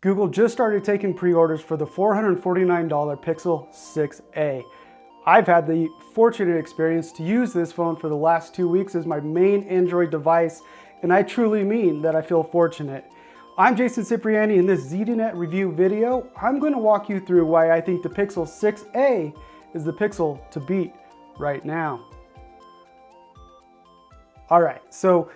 Google just started taking pre-orders for the $449 Pixel 6a. I've had the fortunate experience to use this phone for the last 2 weeks as my main Android device, and I truly mean that I feel fortunate. I'm Jason Cipriani. In this ZDNet review video, I'm going to walk you through why I think the Pixel 6a is the Pixel to beat right now. All right, so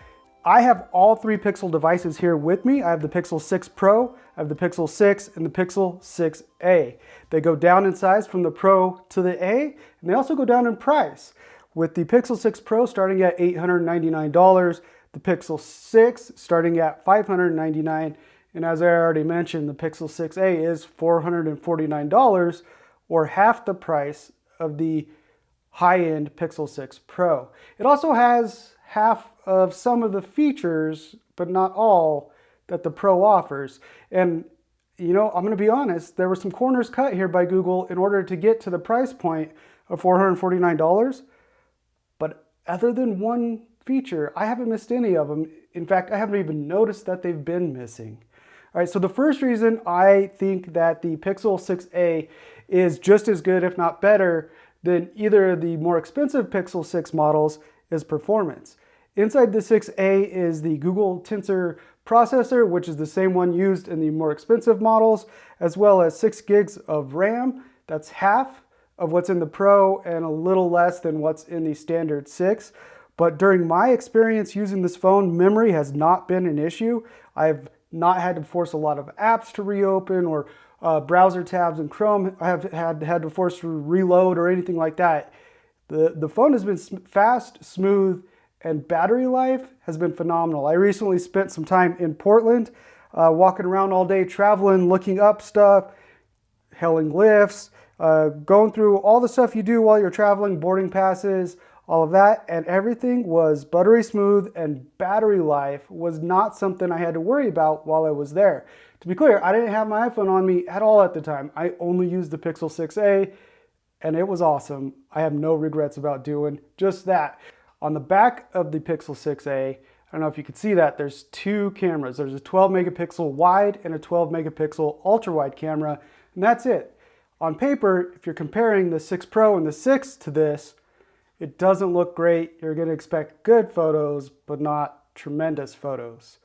I have all three Pixel devices here with me. I have the Pixel 6 Pro, I have the Pixel 6, and the Pixel 6a. They go down in size from the Pro to the A, and they also go down in price, with the Pixel 6 Pro starting at $899, the Pixel 6 starting at $599, and as I already mentioned, the Pixel 6a is $449, or half the price of the high-end Pixel 6 Pro. It also has half of some of the features, but not all, that the Pro offers. And you know, I'm going to be honest, there were some corners cut here by Google in order to get to the price point of $449. But other than one feature, I haven't missed any of them. In fact, I haven't even noticed that they've been missing. All right, so the first reason I think that the Pixel 6a is just as good, if not better, than either of the more expensive Pixel 6 models is performance. Inside the 6a is the Google Tensor processor, which is the same one used in the more expensive models, as well as 6 gigs of RAM. That's half of what's in the Pro and a little less than what's in the standard 6. But during my experience using this phone, memory has not been an issue. I've not had to force a lot of apps to reopen or browser tabs in Chrome. I have had to force to reload or anything like that. The phone has been fast, smooth, and battery life has been phenomenal. I recently spent some time in Portland, walking around all day, traveling, looking up stuff, hailing lifts, going through all the stuff you do while you're traveling, boarding passes, all of that, and everything was buttery smooth, and battery life was not something I had to worry about while I was there. To be clear, I didn't have my iPhone on me at all at the time. I only used the Pixel 6a, and it was awesome. I have no regrets about doing just that. On the back of the Pixel 6a, I don't know if you can see that, there's two cameras. There's a 12 megapixel wide and a 12 megapixel ultra wide camera, and that's it. On paper, if you're comparing the 6 Pro and the 6 to this, it doesn't look great. You're going to expect good photos, but not tremendous photos.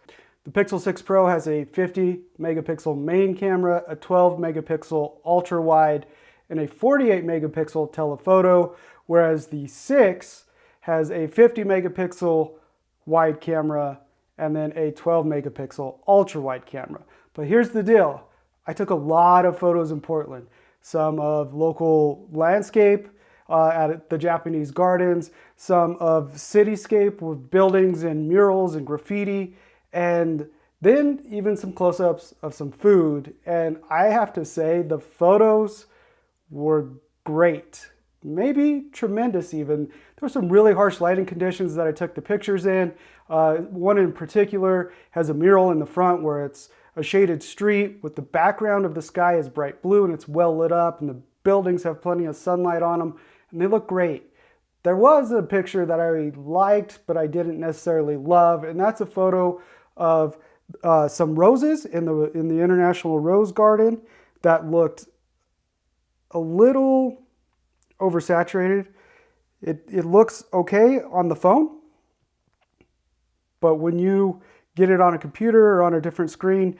The Pixel 6 Pro has a 50 megapixel main camera, a 12 megapixel ultra wide, and a 48 megapixel telephoto, whereas the 6 has a 50 megapixel wide camera and then a 12 megapixel ultra wide camera. But here's the deal. I took a lot of photos in Portland, some of local landscape at the Japanese gardens, some of cityscape with buildings and murals and graffiti, and then even some close-ups of some food. And I have to say the photos were great. Maybe tremendous even. There were some really harsh lighting conditions that I took the pictures in. One in particular has a mural in the front where it's a shaded street with the background of the sky is bright blue and it's well lit up and the buildings have plenty of sunlight on them and they look great. There was a picture that I liked but I didn't necessarily love, and that's a photo of some roses in the International Rose Garden that looked a little oversaturated. It looks okay on the phone, but when you get it on a computer or on a different screen,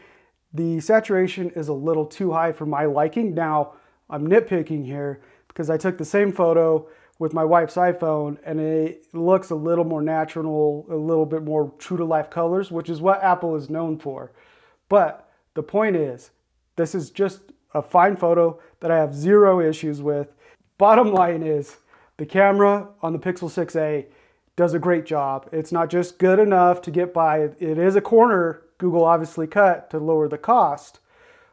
the saturation is a little too high for my liking. Now, I'm nitpicking here because I took the same photo with my wife's iPhone and it looks a little more natural, a little bit more true to life colors, which is what Apple is known for. But the point is, this is just a fine photo that I have zero issues with. Bottom line is, the camera on the Pixel 6a does a great job. It's not just good enough to get by. It is a corner Google obviously cut to lower the cost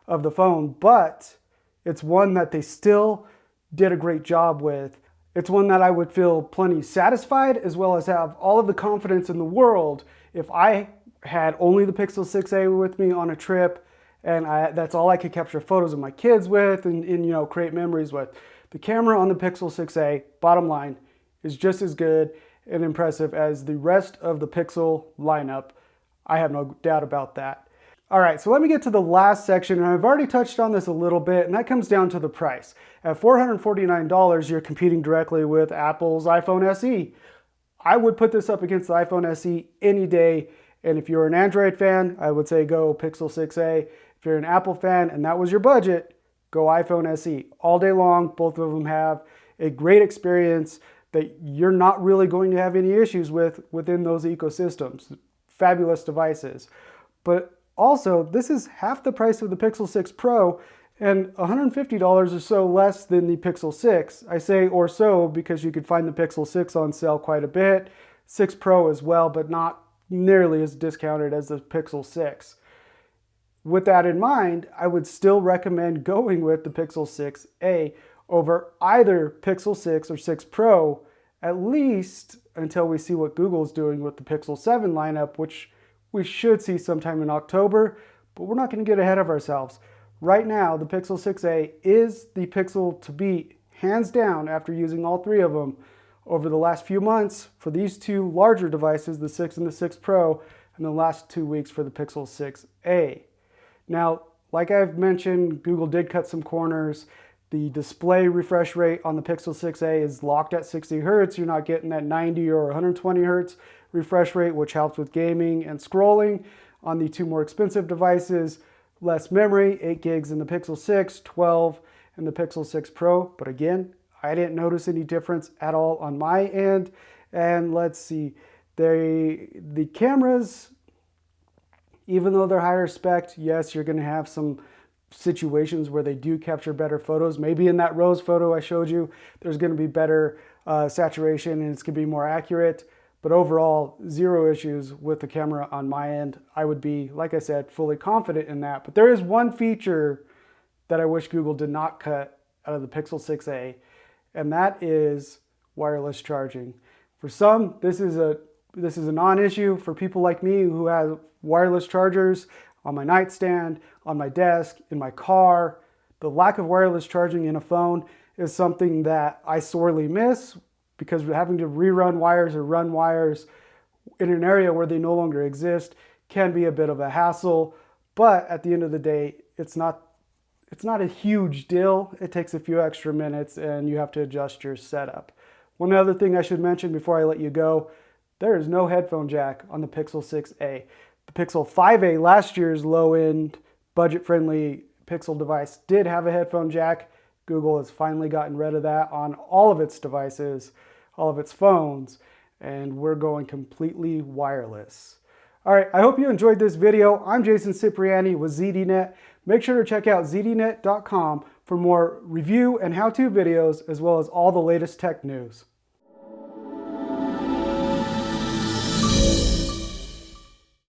of the phone, but it's one that they still did a great job with. It's one that I would feel plenty satisfied, as well as have all of the confidence in the world if I had only the Pixel 6a with me on a trip and that's all I could capture photos of my kids with and you know, create memories with. The camera on the Pixel 6a, bottom line, is just as good and impressive as the rest of the Pixel lineup. I have no doubt about that. All right, so let me get to the last section, and I've already touched on this a little bit, and that comes down to the price. At $449, you're competing directly with Apple's iPhone SE. I would put this up against the iPhone SE any day, and if you're an Android fan, I would say go Pixel 6a. If you're an Apple fan and that was your budget, go iPhone SE. All day long, both of them have a great experience that you're not really going to have any issues with within those ecosystems. Fabulous devices. But also, this is half the price of the Pixel 6 Pro and $150 or so less than the Pixel 6. I say or so because you could find the Pixel 6 on sale quite a bit, 6 Pro as well, but not nearly as discounted as the Pixel 6. With that in mind, I would still recommend going with the Pixel 6a over either Pixel 6 or 6 Pro, at least until we see what Google's doing with the Pixel 7 lineup, which we should see sometime in October, but we're not going to get ahead of ourselves. Right now, the Pixel 6a is the Pixel to beat, hands down, after using all three of them over the last few months for these two larger devices, the 6 and the 6 Pro, and the last 2 weeks for the Pixel 6a. Now, like I've mentioned, Google did cut some corners. The display refresh rate on the Pixel 6a is locked at 60 Hertz. You're not getting that 90 or 120 Hertz refresh rate, which helps with gaming and scrolling. On the two more expensive devices, less memory, 8 gigs in the Pixel 6, 12 in the Pixel 6 Pro. But again, I didn't notice any difference at all on my end. And let's see, the cameras, even though they're higher spec, yes, you're going to have some situations where they do capture better photos. Maybe in that rose photo I showed you, there's going to be better saturation and it's going to be more accurate. But overall, zero issues with the camera on my end. I would be, like I said, fully confident in that. But there is one feature that I wish Google did not cut out of the Pixel 6a, and that is wireless charging. For some, this is a non-issue. For people like me who have wireless chargers on my nightstand, on my desk, in my car, the lack of wireless charging in a phone is something that I sorely miss, because having to rerun wires or run wires in an area where they no longer exist can be a bit of a hassle. But at the end of the day, it's not a huge deal. It takes a few extra minutes and you have to adjust your setup. One other thing I should mention before I let you go, there is no headphone jack on the Pixel 6a. The Pixel 5a, last year's low-end, budget-friendly Pixel device, did have a headphone jack. Google has finally gotten rid of that on all of its devices, all of its phones, and we're going completely wireless. All right, I hope you enjoyed this video. I'm Jason Cipriani with ZDNet. Make sure to check out ZDNet.com for more review and how-to videos, as well as all the latest tech news.